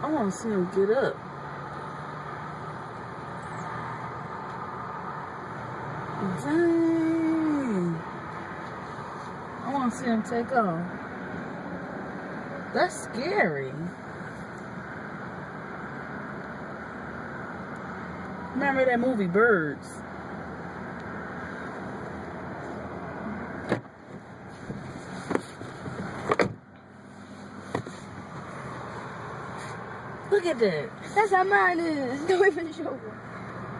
I want to see him get up. Dang. I want to see him take off. That's scary. Remember that movie Birds? Look at that. That's how mine is. Don't even show me.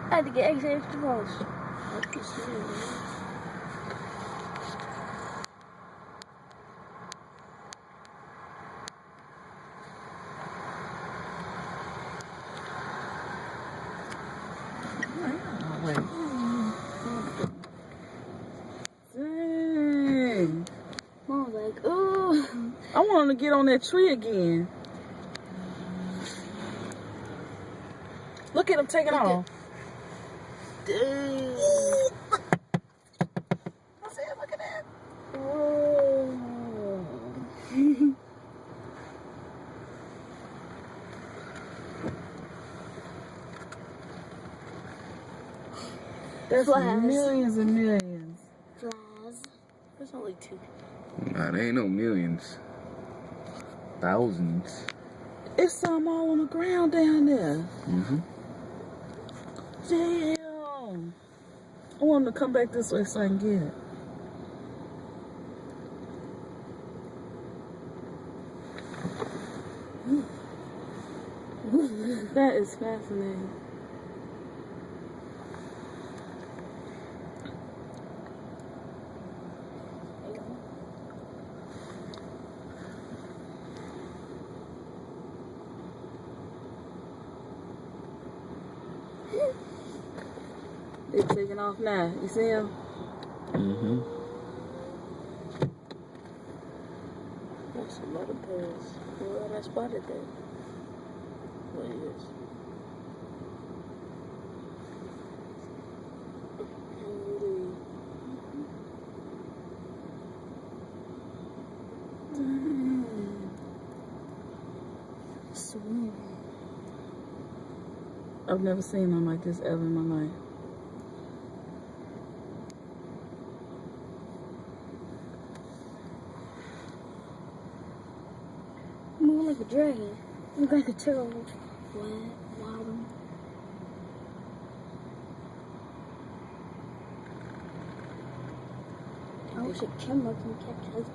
I had to get extra balls. I can see it. Dang. Mom's like, ooh. I want him to get on that tree again. Look at him taking off. Dang. I said, look at that. Oh. That's Flies. millions and millions. Flies. There's only 2. Nah, there ain't no millions. Thousands. It's some all on the ground down there. Mm-hmm. Damn. I want him to come back this way so I can get it. That is fascinating. They're taking off now. You see him? Mm-hmm. That's some other birds. Well, I spotted that. What is? Swimming. I've never seen one like this ever in my life. More like a dragon. Look like a turtle. What? Waddle. I wish a camera can catch us.